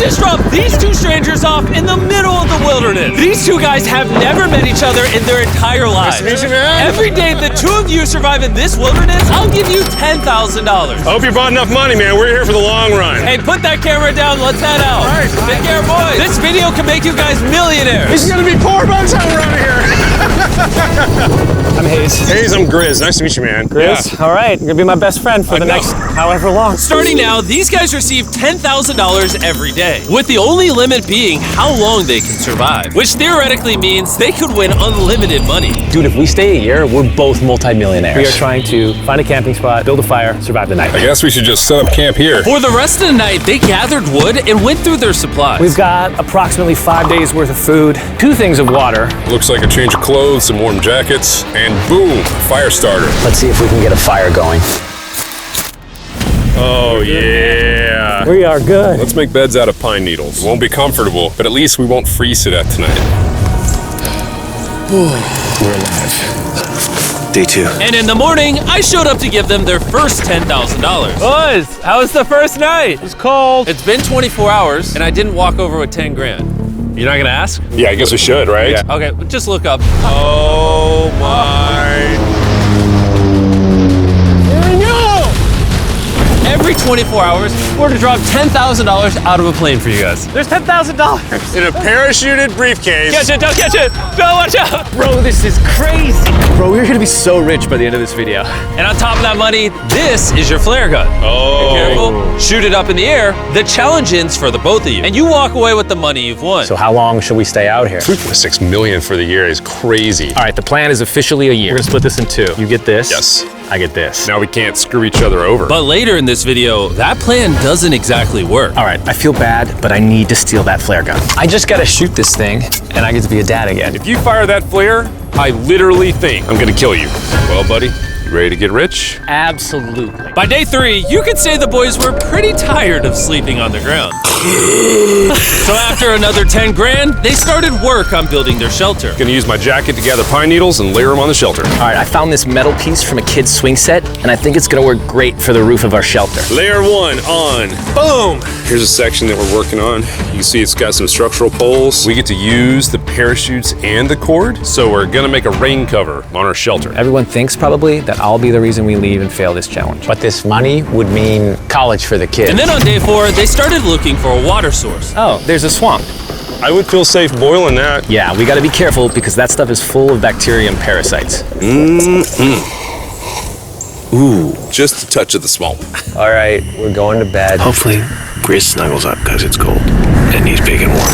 just dropped these two strangers off in the middle of the wilderness. These two guys have never met each other in their entire lives. Nice to meet you, man. Every day the two of you survive in this wilderness, I'll give you $10,000. I hope you brought enough money, man. We're here for the long run. Hey, put that camera down. Let's head out. All right. Take care, boys. This video can make you guys millionaires. This is gonna be poor by the time we're out of here. I'm Hayes. Hayes, I'm Grizz. Nice to meet you, man. Grizz? Yeah. All right, you're gonna be my best friend for the next however long. Starting now, these guys receive $10,000 every day, with the only limit being how long they can survive, which theoretically means they could win unlimited money. Dude, if we stay a year, we're both multi-millionaires. We are trying to find a camping spot, build a fire, survive the night. I guess we should just set up camp here. For the rest of the night, they gathered wood and went through their supplies. We've got approximately 5 days worth of food, 2 things of water. Looks like a change of clothes, some warm jackets, and boom, fire starter. Let's see if we can get a fire going. Oh, yeah. We are good. Let's make beds out of pine needles. Won't be comfortable, but at least we won't freeze to death tonight. We're alive. Day 2. And in the morning, I showed up to give them their first $10,000. Boys, how was the first night? It's cold. It's been 24 hours, and I didn't walk over with 10 grand. You're not gonna ask? Yeah, I guess we should, right? Yeah. Okay, just look up. Oh my. Every 24 hours, we're to drop $10,000 out of a plane for you guys. There's $10,000. In a parachuted briefcase. Catch it, don't catch it. No, watch out. Bro, this is crazy. Bro, we're gonna be so rich by the end of this video. And on top of that money, this is your flare gun. Oh. Be careful, shoot it up in the air. The challenge ends for the both of you. And you walk away with the money you've won. So how long should we stay out here? $3.6 million for the year is crazy. All right, the plan is officially a year. We're gonna split this in 2. You get this. Yes. I get this. Now we can't screw each other over. But later in this video, that plan doesn't exactly work. All right, I feel bad, but I need to steal that flare gun. I just gotta shoot this thing, and I get to be a dad again. If you fire that flare, I literally think I'm gonna kill you. Well, buddy, you ready to get rich? Absolutely. By day 3, you could say the boys were pretty tired of sleeping on the ground. So after another 10 grand, they started work on building their shelter. Gonna use my jacket to gather pine needles and layer them on the shelter. All right, I found this metal piece from a kid's swing set, and I think it's gonna work great for the roof of our shelter. Layer 1 on. Boom! Here's a section that we're working on. You can see it's got some structural poles. We get to use the parachutes and the cord, so we're gonna make a rain cover on our shelter. Everyone thinks probably that I'll be the reason we leave and fail this challenge. But this money would mean college for the kids. And then on day 4, they started looking for a water source. Oh, there's a swamp. I would feel safe boiling that. Yeah, we gotta be careful because that stuff is full of bacteria and parasites. Ooh, just a touch of the swamp. All right, we're going to bed. Hopefully, Grizz snuggles up because it's cold and he's big and warm.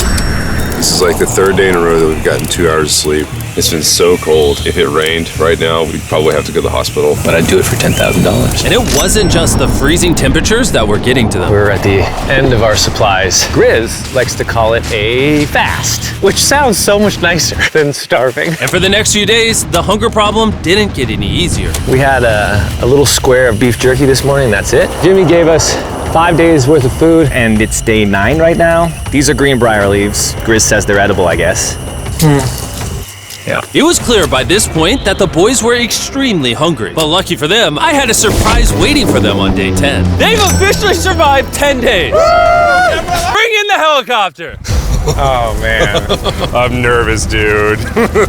This is like the 3rd day in a row that we've gotten 2 hours of sleep. It's been so cold. If it rained right now, we'd probably have to go to the hospital. But I'd do it for $10,000. And it wasn't just the freezing temperatures that were getting to them. We're at the end of our supplies. Grizz likes to call it a fast, which sounds so much nicer than starving. And for the next few days, the hunger problem didn't get any easier. We had a little square of beef jerky this morning, that's it. Jimmy gave us 5 days worth of food, and it's day 9 right now. These are greenbrier leaves. Grizz says they're edible, I guess. Yeah. It was clear by this point that the boys were extremely hungry. But lucky for them, I had a surprise waiting for them on day 10. They've officially survived 10 days. Bring in the helicopter. Oh, man. I'm nervous, dude.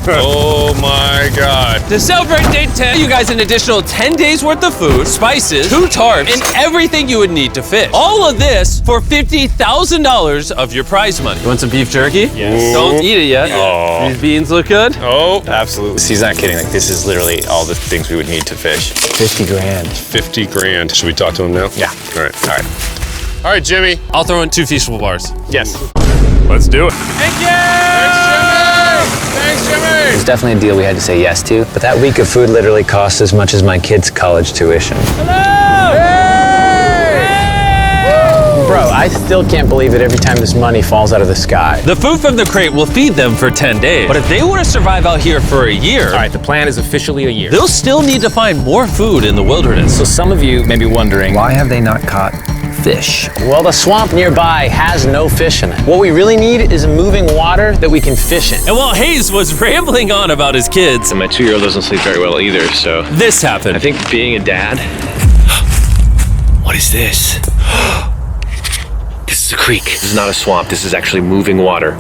Oh, my God. To celebrate day 10, you guys an additional 10 days worth of food, spices, 2 tarps, and everything you would need to fish. All of this for $50,000 of your prize money. You want some beef jerky? Yes. Don't eat it yet. Oh. These beans look good. Oh, absolutely. He's not kidding, like this is literally all the things we would need to fish. 50 grand. 50 grand. Should we talk to him now? Yeah. All right. All right, Jimmy. I'll throw in 2 feasible bars. Yes. Let's do it. Thank you! Thanks, Jimmy! It was definitely a deal we had to say yes to, but that week of food literally cost as much as my kids' college tuition. Hello! Hey! Bro, I still can't believe it every time this money falls out of the sky. The food from the crate will feed them for 10 days. But if they want to survive out here for a year, All right, the plan is officially a year. they'll still need to find more food in the wilderness. So some of you may be wondering, why have they not caught fish? Well, the swamp nearby has no fish in it. What we really need is moving water that we can fish in. And while Hayes was rambling on about his kids, And my 2-year-old doesn't sleep very well either, so this happened. I think being a dad. What is this? This is It's a creek. This is not a swamp. This is actually moving water.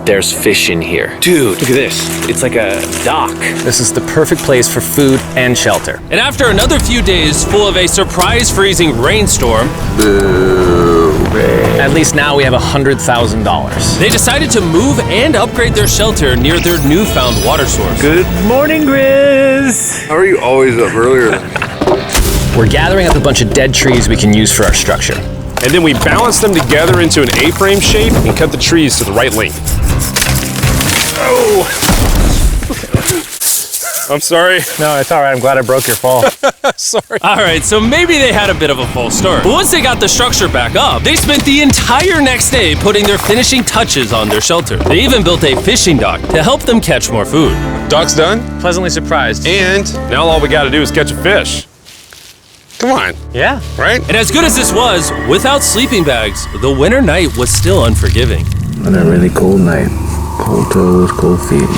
There's fish in here. Dude, look at this. It's like a dock. This is the perfect place for food and shelter. And after another few days full of a surprise freezing rainstorm, At least now we have $100,000. they decided to move and upgrade their shelter near their newfound water source. Good morning, Grizz. How are you always up earlier? We're gathering up a bunch of dead trees we can use for our structure. And then we balance them together into an A-frame shape and cut the trees to the right length. Oh! I'm sorry. No, it's all right. I'm glad I broke your fall. Sorry. All right, so maybe they had a bit of a false start. But once they got the structure back up, they spent the entire next day putting their finishing touches on their shelter. They even built a fishing dock to help them catch more food. Dock's done, Pleasantly surprised. and now all we gotta do is catch a fish. Come on, Yeah. right? And as good as this was, without sleeping bags, the winter night was still unforgiving. On a really cold night. Cold toes, cold feet.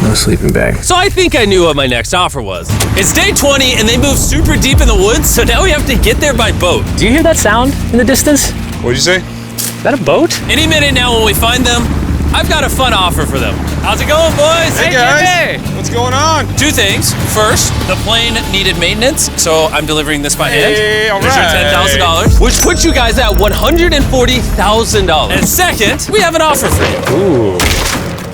No sleeping bag. So I think I knew what my next offer was. It's day 20 and they moved super deep in the woods, so now we have to get there by boat. Do you hear that sound in the distance? What'd you say? Is that a boat? Any minute now when we find them, I've got a fun offer for them. How's it going, boys? Hey guys, what's going on? Two things. First, the plane needed maintenance, so I'm delivering this by hand. Hey, all There's your right. $10,000, which puts you guys at $140,000. And second, we have an offer for you. Ooh.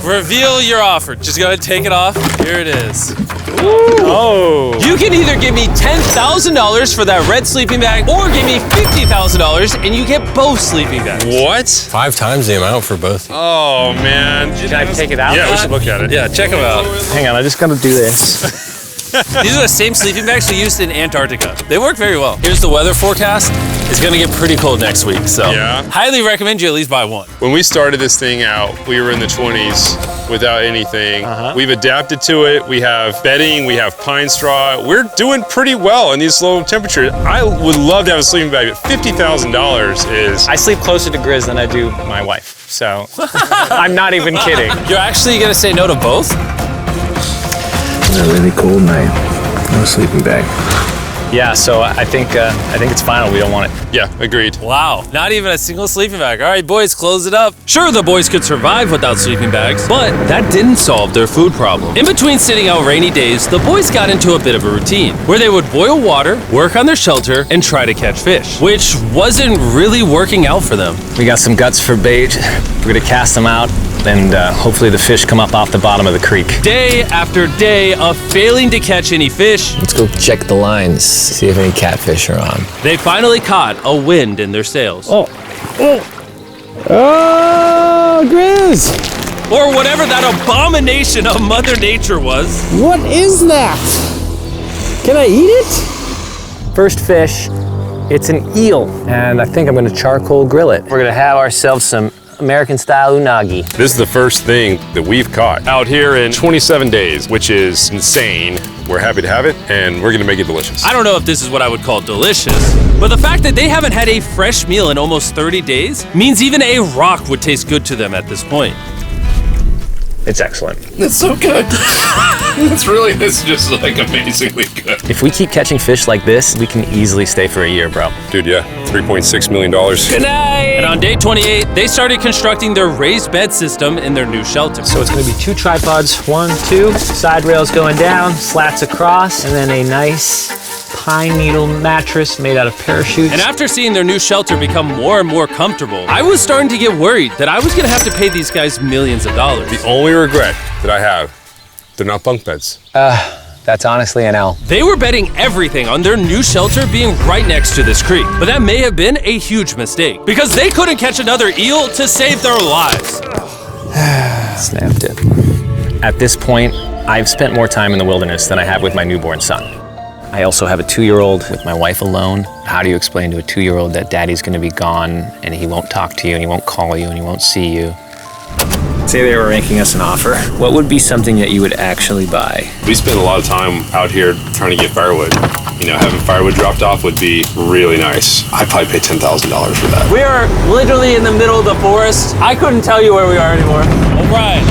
Reveal your offer. Just go ahead and take it off. Here it is. Oh. You can either give me $10,000 for that red sleeping bag, or give me $50,000 and you get both sleeping bags. What? 5 times the amount for both. Oh man. Can I take it out? Yeah, we should look at it. Yeah, check them out. Hang on, I just gotta do this. These are the same sleeping bags we used in Antarctica. They work very well. Here's the weather forecast. It's gonna get pretty cold next week, so Yeah. highly recommend you at least buy one. When we started this thing out, we were in the 20s without anything. We've adapted to it. We have bedding, we have pine straw. We're doing pretty well in these low temperatures. I would love to have a sleeping bag, but $50,000 is... I sleep closer to Grizz than I do my wife, so I'm not even kidding. You're actually gonna say no to both? On a really cold night. No sleeping bag. Yeah, so I think it's final. We don't want it. Yeah, agreed. Wow, not even a single sleeping bag. All right, boys, close it up. Sure, the boys could survive without sleeping bags, but that didn't solve their food problem. In between sitting out rainy days, the boys got into a bit of a routine where they would boil water, work on their shelter, and try to catch fish, which wasn't really working out for them. We got some guts for bait. We're gonna cast them out, and hopefully the fish come up off the bottom of the creek. Day after day of failing to catch any fish, Let's go check the lines, see if any catfish are on. they finally caught a wind in their sails. Oh, Grizz! Or whatever that abomination of Mother Nature was. What is that? Can I eat it? First fish, it's an eel, and I think I'm gonna charcoal grill it. We're gonna have ourselves some American-style unagi. This is the first thing that we've caught out here in 27 days, which is insane. We're happy to have it, and we're gonna make it delicious. I don't know if this is what I would call delicious, but the fact that they haven't had a fresh meal in almost 30 days means even a rock would taste good to them at this point. It's excellent. It's so good. It's just like amazingly good. If we keep catching fish like this, we can easily stay for a year, bro. Dude, yeah, $3.6 million. Good night! And on day 28, they started constructing their raised bed system in their new shelter. So it's gonna be 2 tripods, 1, 2, side rails going down, slats across, and then a nice pine needle mattress made out of parachutes. And after seeing their new shelter become more and more comfortable, I was starting to get worried that I was gonna have to pay these guys millions of dollars. The only regret that I have, they're not bunk beds. That's honestly an L. They were betting everything on their new shelter being right next to this creek, but that may have been a huge mistake because they couldn't catch another eel to save their lives. Snapped it. At this point, I've spent more time in the wilderness than I have with my newborn son. I also have a 2-year-old with my wife alone. How do you explain to a 2-year-old that daddy's gonna be gone and he won't talk to you and he won't call you and he won't see you? Say they were making us an offer. What would be something that you would actually buy? We spend a lot of time out here trying to get firewood. You know, having firewood dropped off would be really nice. I'd probably pay $10,000 for that. We are literally in the middle of the forest. I couldn't tell you where we are anymore. All right.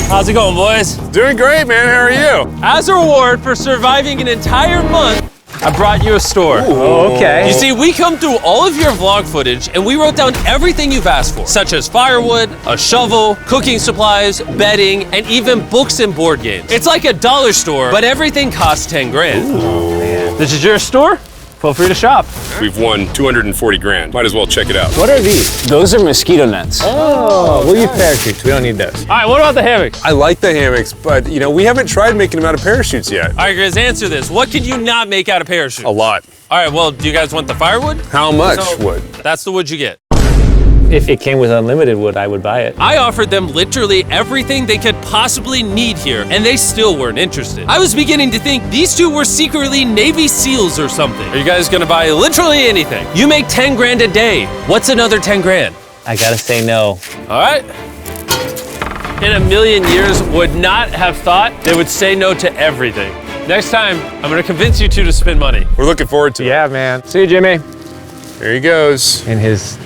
How's it going, boys? Doing great, man. How are you? As a reward for surviving an entire month I brought you a store. Oh, okay. You see, we come through all of your vlog footage and we wrote down everything you've asked for, such as firewood, a shovel, cooking supplies, bedding, and even books and board games. It's like a dollar store, but everything costs 10 grand. Oh, man. This is your store? Feel free to shop. We've won 240 grand. Might as well check it out. What are these? Those are mosquito nets. Oh, we'll use parachutes. We don't need those. All right, what about the hammocks? I like the hammocks, but you know, we haven't tried making them out of parachutes yet. All right, Grizz, answer this. What can you not make out of parachutes? A lot. All right, well, do you guys want the firewood? How much wood? That's the wood you get. If it came with unlimited wood, I would buy it. I offered them literally everything they could possibly need here, and they still weren't interested. I was beginning to think these two were secretly Navy SEALs or something. Are you guys gonna buy literally anything? You make 10 grand a day. What's another 10 grand? I gotta say no. All right. In a million years, would not have thought they would say no to everything. Next time, I'm gonna convince you two to spend money. We're looking forward to it. Yeah, man. See you, Jimmy. There he goes. In his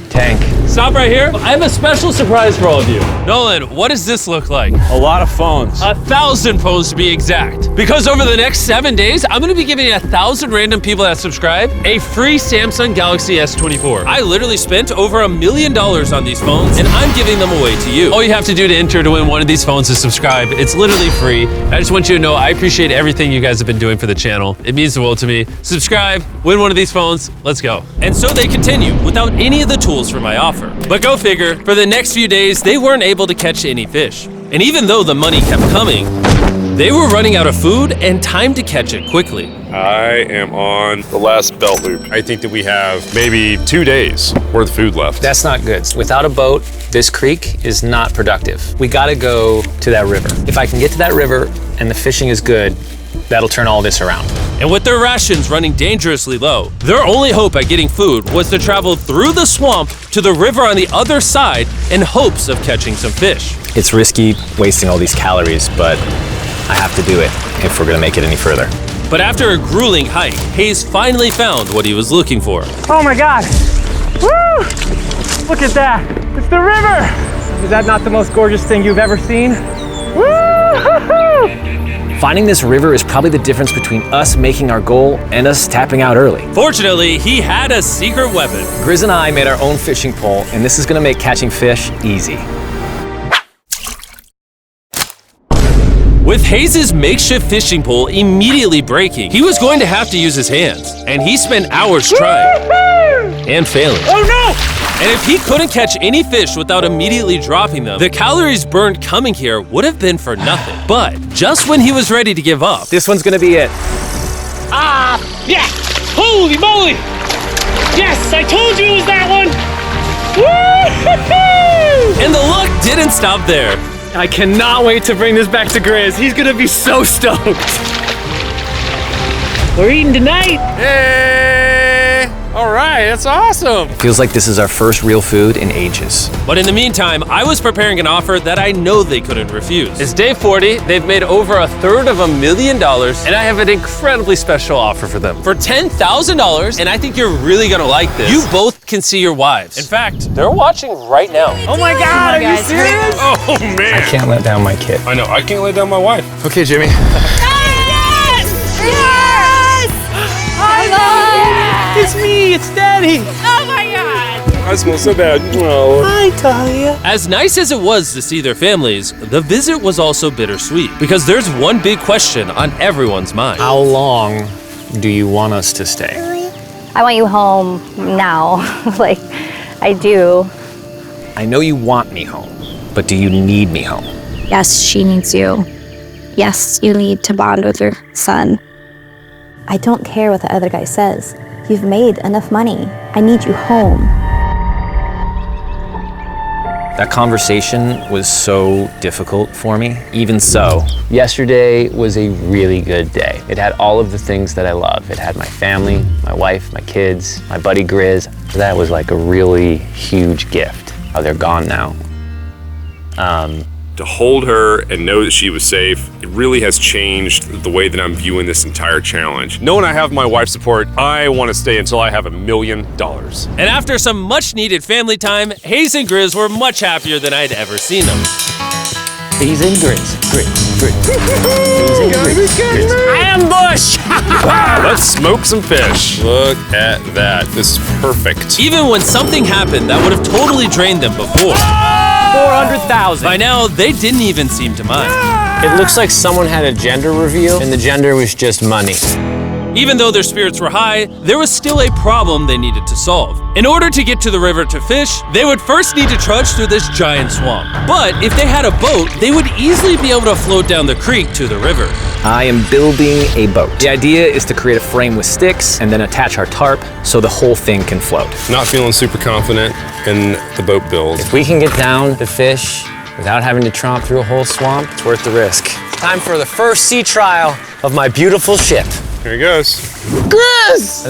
tank. Stop right here. I have a special surprise for all of you. Nolan, what does this look like? A lot of phones. 1,000 phones to be exact. Because over the next 7 days, I'm gonna be giving 1,000 random people that subscribe a free Samsung Galaxy S24. I literally spent over $1 million on these phones, and I'm giving them away to you. All you have to do to enter to win one of these phones is subscribe. It's literally free. I just want you to know I appreciate everything you guys have been doing for the channel. It means the world to me. Subscribe, win one of these phones, let's go. And so they continue without any of the tools for my offer. But go figure, for the next few days, they weren't able to catch any fish. And even though the money kept coming, they were running out of food and time to catch it quickly. I am on the last belt loop. I think that we have maybe 2 days worth of food left. That's not good. Without a boat, this creek is not productive. We gotta go to that river. If I can get to that river and the fishing is good, that'll turn all this around. And with their rations running dangerously low, their only hope at getting food was to travel through the swamp to the river on the other side in hopes of catching some fish. It's risky wasting all these calories, but I have to do it if we're gonna make it any further. But after a grueling hike, Hayes finally found what he was looking for. Oh my God. Woo! Look at that. It's the river. Is that not the most gorgeous thing you've ever seen? Woo! Finding this river is probably the difference between us making our goal and us tapping out early. Fortunately, he had a secret weapon. Grizz and I made our own fishing pole, and this is gonna make catching fish easy. With Hayes' makeshift fishing pole immediately breaking, he was going to have to use his hands, and he spent hours trying and failing. Oh no! And if he couldn't catch any fish without immediately dropping them, the calories burned coming here would have been for nothing. But just when he was ready to give up, This one's gonna be it. Ah! Yeah! Holy moly! Yes! I told you it was that one! Woo! and the luck didn't stop there. I cannot wait to bring this back to Grizz. He's gonna be so stoked. We're eating tonight. Hey! All right, that's awesome. Feels like this is our first real food in ages. But in the meantime, I was preparing an offer that I know they couldn't refuse. It's day 40, they've made over $250,000, and I have an incredibly special offer for them. For $10,000, and I think you're really gonna like this, you both can see your wives. In fact, they're watching right now. Oh my God, are you serious? Oh man. Can't let down my kid. I know, I can't lay down my wife. Okay, Jimmy. Yes! Yes! I love It's me, it's Daddy. Oh my God! I smell so bad. Oh. Hi, Talia. As nice as it was to see their families, the visit was also bittersweet because there's one big question on everyone's mind. How long do you want us to stay? I want you home now. Like, I do. I know you want me home, but do you need me home? Yes, she needs you. Yes, you need to bond with your son. I don't care what the other guy says. You've made enough money. I need you home. That conversation was so difficult for me. Even so, yesterday was a really good day. It had all of the things that I love. It had my family, my wife, my kids, my buddy Grizz. That was like a really huge gift. Oh, they're gone now. To hold her and know that she was safe, it really has changed the way that I'm viewing this entire challenge. Knowing I have my wife's support, I want to stay until I have $1 million. And after some much needed family time, Hayes and Grizz were much happier than I'd ever seen them. Hayes and Grizz. Ambush! Let's smoke some fish. Look at that. This is perfect. Even when something happened that would have totally drained them before, 400,000. by now they didn't even seem to mind. It looks like someone had a gender reveal, and the gender was just money. Even though their spirits were high, there was still a problem they needed to solve. In order to get to the river to fish, they would first need to trudge through this giant swamp. But if they had a boat, they would easily be able to float down the creek to the river. I am building a boat. The idea is to create a frame with sticks and then attach our tarp so the whole thing can float. Not feeling super confident in the boat build. If we can get down to fish without having to tromp through a whole swamp, it's worth the risk. Time for the first sea trial of my beautiful ship. Here he goes. Chris!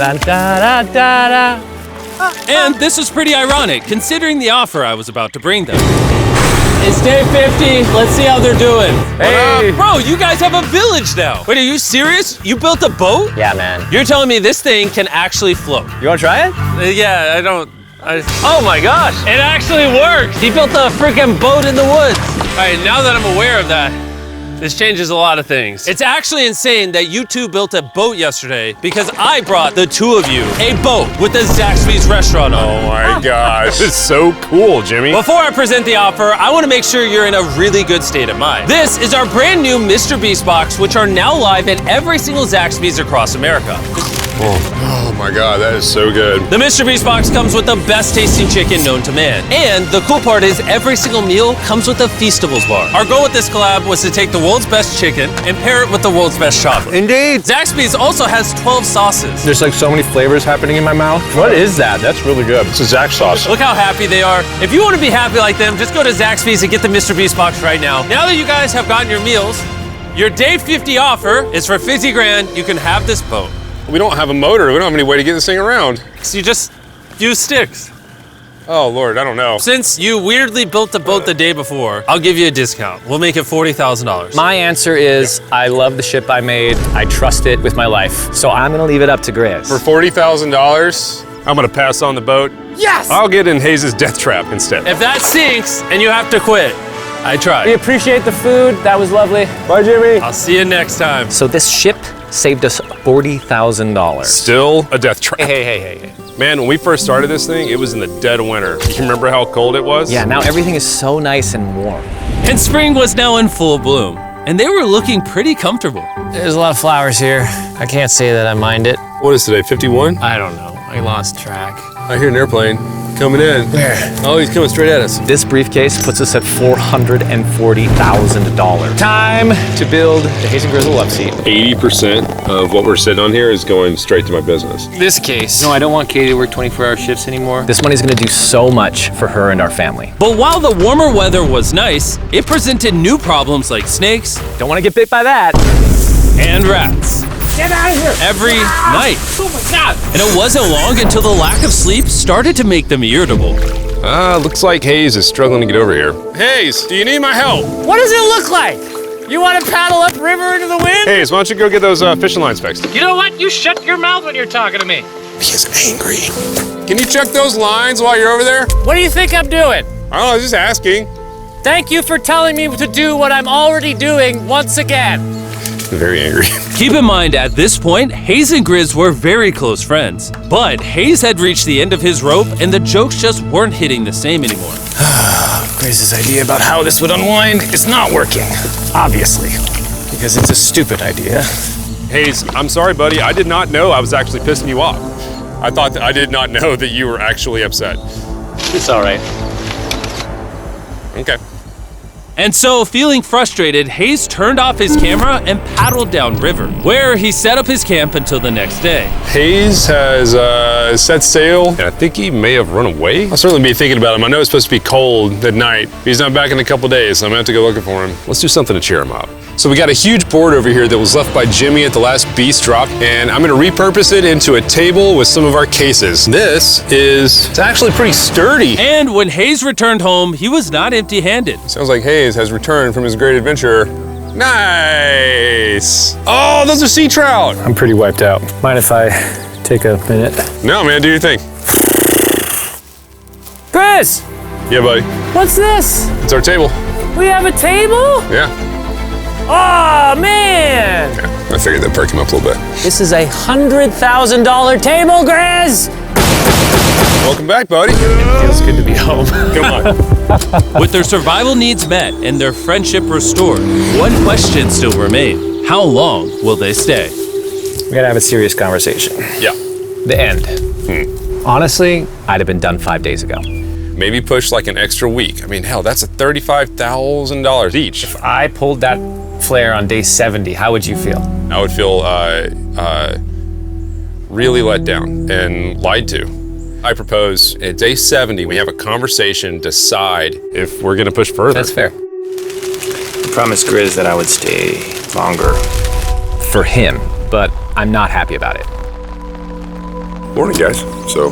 And this was pretty ironic, considering the offer I was about to bring them. It's day 50. Let's see how they're doing. Hey! Bro, you guys have a village now. Wait, are you serious? You built a boat? Yeah, man. You're telling me this thing can actually float? You wanna try it? Yeah, oh my gosh, it actually works. He built a freaking boat in the woods. All right, now that I'm aware of that, this changes a lot of things. It's actually insane that you two built a boat yesterday because I brought the two of you a boat with the Zaxby's restaurant on it. Oh my gosh. This is so cool, Jimmy. Before I present the offer, I want to make sure you're in a really good state of mind. This is our brand new Mr. Beast box, which are now live at every single Zaxby's across America. Oh my God, that is so good. The Mr. Beast box comes with the best tasting chicken known to man. And the cool part is every single meal comes with a Feastables bar. Our goal with this collab was to take the world's best chicken and pair it with the world's best chocolate. Indeed. Zaxby's also has 12 sauces. There's like so many flavors happening in my mouth. What is that? That's really good. It's a Zax sauce. Look how happy they are. If you want to be happy like them, just go to Zaxby's and get the Mr. Beast box right now. Now that you guys have gotten your meals, your day 50 offer is for 50 grand. You can have this boat. We don't have a motor. We don't have any way to get this thing around. So you just use sticks. Oh Lord, I don't know. Since you weirdly built the boat the day before, I'll give you a discount. We'll make it $40,000. My answer is I love the ship I made. I trust it with my life. So I'm gonna leave it up to Grizz. For $40,000, I'm gonna pass on the boat. Yes! I'll get in Hayes' death trap instead. If that sinks and you have to quit, I We tried. appreciate the food. That was lovely. Bye, Jimmy. I'll see you next time. So this ship saved us $40,000. Still a death trap. Hey. Man, when we first started this thing, it was in the dead of winter. You remember how cold it was? Yeah, now everything is so nice and warm. And spring was now in full bloom, and they were looking pretty comfortable. There's a lot of flowers here. I can't say that I mind it. What is today, 51? I don't know. I lost track. I hear an airplane coming in. Where? Oh, he's coming straight at us. This briefcase puts us at $440,000. Time to build the Hayes and Grizzle love seat. 80% of what we're sitting on here is going straight to my business. This case. No, I don't want Katie to work 24-hour shifts anymore. This money's gonna do so much for her and our family. But while the warmer weather was nice, it presented new problems like snakes Don't wanna get bit by that. and rats. Get out of here! Every night. Oh my God! And it wasn't long until the lack of sleep started to make them irritable. Looks like Hayes is struggling to get over here. Hayes, do you need my help? What does it look like? You want to paddle upriver into the wind? Hayes, why don't you go get those fishing lines fixed? You know what? You shut your mouth when you're talking to me. He's angry. Can you check those lines while you're over there? What do you think I'm doing? I don't know, I was just asking. Thank you for telling me to do what I'm already doing once again. Very angry. Keep in mind, at this point, Hayes and Grizz were very close friends. But Hayes had reached the end of his rope, and the jokes just weren't hitting the same anymore. Grizz's idea about how this would unwind is not working. Obviously. Because it's a stupid idea. Hayes, I'm sorry, buddy. I did not know I was actually pissing you off. I thought that I did not know that you were actually upset. It's all right. Okay. And so, feeling frustrated, Hayes turned off his camera and paddled downriver, where he set up his camp until the next day. Hayes has set sail, and I think he may have run away. I'll certainly be thinking about him. I know it's supposed to be cold at night. He's not back in a couple days, so I'm gonna have to go looking for him. Let's do something to cheer him up. So we got a huge board over here that was left by Jimmy at the last Beast drop, and I'm gonna repurpose it into a table with some of our cases. It's actually pretty sturdy. And when Hayes returned home, he was not empty-handed. Sounds like Hayes has returned from his great adventure. Nice. Oh, those are sea trout. I'm pretty wiped out. Mind if I take a minute? No, man, do your thing. Chris, Yeah, buddy. what's this? It's our table. We have a table? Yeah. Oh, man! I figured that'd perk him up a little bit. This is a $100,000 table, Grizz! Welcome back, buddy. Feels good to be home. Come on. With their survival needs met and their friendship restored, one question still remains. How long will they stay? We gotta have a serious conversation. Yeah. The end. Honestly, I'd have been done 5 days ago. Maybe push like an extra week. I mean, hell, that's a $35,000 each. If I pulled that flare on day 70, how would you feel? I would feel really let down and lied to. I propose at day 70, we have a conversation, decide if we're gonna push further. That's fair. I promised Grizz that I would stay longer for him, but I'm not happy about it. Morning, guys. So,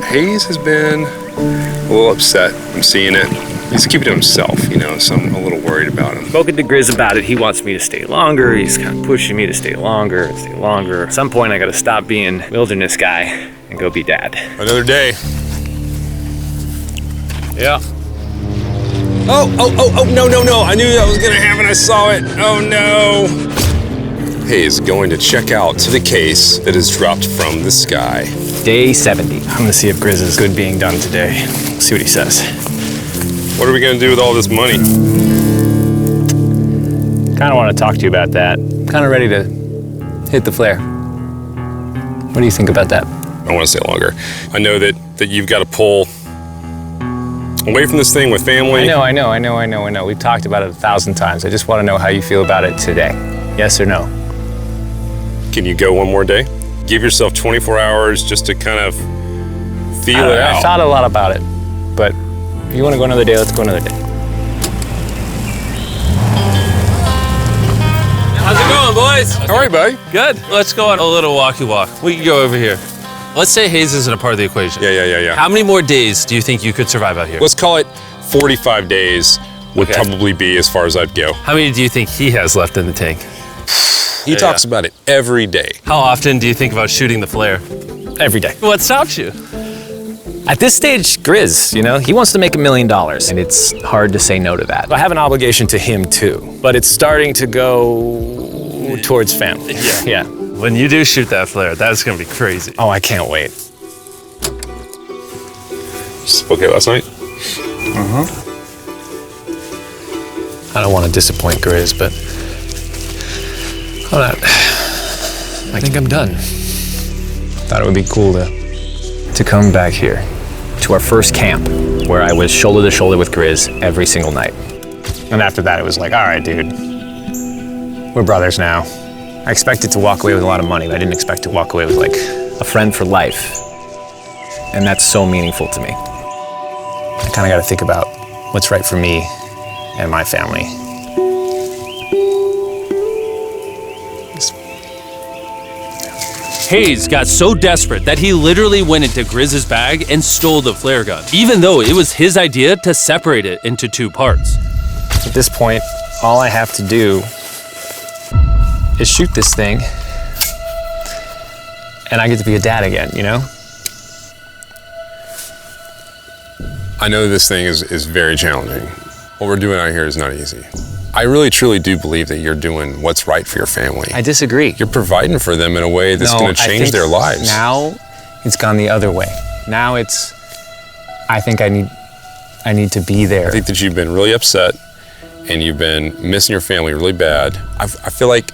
Hayes has been a little upset. I'm seeing it. He's keeping it to himself, you know, so I'm a little worried about him. Spoken to Grizz about it. He wants me to stay longer. He's kind of pushing me to stay longer and stay longer. At some point, I gotta stop being wilderness guy and go be dad. Another day. Yeah. Oh, no. I knew that was gonna happen. I saw it. Oh, no. Hayes going to check out to the case that is dropped from the sky. Day 70. I'm gonna see if Grizz is good being done today. See what he says. What are we gonna do with all this money? Kind of want to talk to you about that. Kind of ready to hit the flare. What do you think about that? I want to stay longer. I know that you've got to pull away from this thing with family. I know. We've talked about it 1,000 times. I just want to know how you feel about it today. Yes or no? Can you go one more day? Give yourself 24 hours just to kind of feel it out. I thought a lot about it, but if you want to go another day, let's go another day. How's it going, boys? How are you, buddy? Good. Let's go on a little walkie walk. We can go over here. Let's say Hayes isn't a part of the equation. Yeah. How many more days do you think you could survive out here? Let's call it 45 days would probably be as far as I'd go. How many do you think he has left in the tank? He talks about it every day. How often do you think about shooting the flare? Every day. What stops you? At this stage, Grizz, you know, he wants to make $1 million, and it's hard to say no to that. I have an obligation to him too, but it's starting to go towards family. Yeah. When you do shoot that flare, that's gonna be crazy. Oh, I can't wait. Okay, last night? I don't want to disappoint Grizz, but I think I'm done. Thought it would be cool to come back here to our first camp where I was shoulder to shoulder with Grizz every single night. And after that, it was like, all right, dude, we're brothers now. I expected to walk away with a lot of money, but I didn't expect to walk away with like a friend for life. And that's so meaningful to me. I kind of got to think about what's right for me and my family. Hayes got so desperate that he literally went into Grizz's bag and stole the flare gun, even though it was his idea to separate it into two parts. At this point, all I have to do is shoot this thing, and I get to be a dad again, you know? I know this thing is very challenging. What we're doing out here is not easy. I really, truly do believe that you're doing what's right for your family. I disagree. You're providing for them in a way that's going to change their lives. Now, it's gone the other way. Now I think I need to be there. I think that you've been really upset and you've been missing your family really bad. I feel like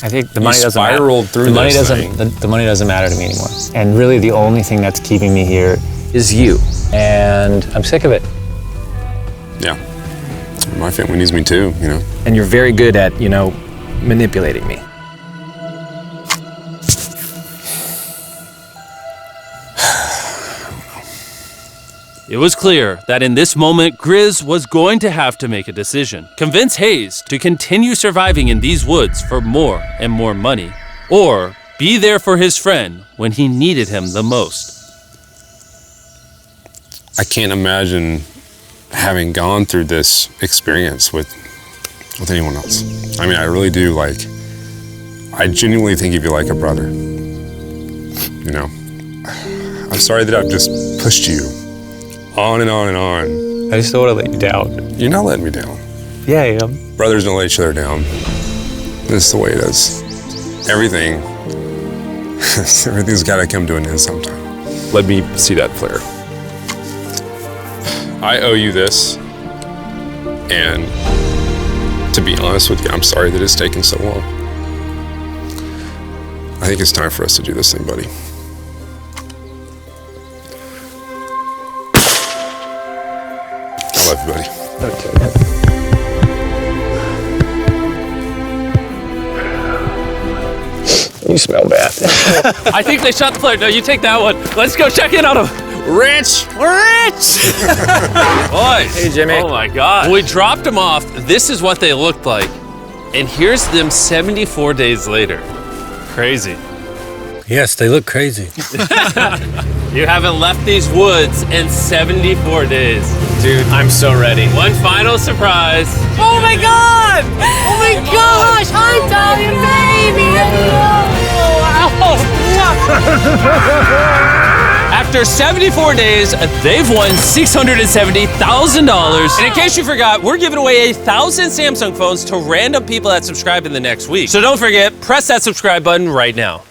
I think the money doesn't matter. Spiraled through this thing. The money doesn't matter to me anymore. And really the only thing that's keeping me here is you. And I'm sick of it. Yeah. My family needs me too, you know. And you're very good at, you know, manipulating me. It was clear that in this moment, Grizz was going to have to make a decision. Convince Hayes to continue surviving in these woods for more and more money, or be there for his friend when he needed him the most. I can't imagine having gone through this experience with anyone else. I mean, I really do, I genuinely think of you like a brother. You know, I'm sorry that I've just pushed you on and on and on. I just don't want to let you down. You're not letting me down. Yeah, I am. Brothers don't let each other down. This is the way it is. Everything's got to come to an end sometime. Let me see that flare. I owe you this, and to be honest with you, I'm sorry that it's taken so long. I think it's time for us to do this thing, buddy. I love you, buddy. Okay. You smell bad. I think they shot the flare. No, you take that one. Let's go check in on him. Rich! Boys. Hey, Jimmy. Oh my God. When we dropped them off, this is what they looked like. And here's them 74 days later. Crazy. Yes, they look crazy. You haven't left these woods in 74 days. Dude, I'm so ready. One final surprise. Oh my God! Oh my gosh! Hi, Dolly, baby! After 74 days, they've won $670,000. And in case you forgot, we're giving away 1,000 Samsung phones to random people that subscribe in the next week. So don't forget, press that subscribe button right now.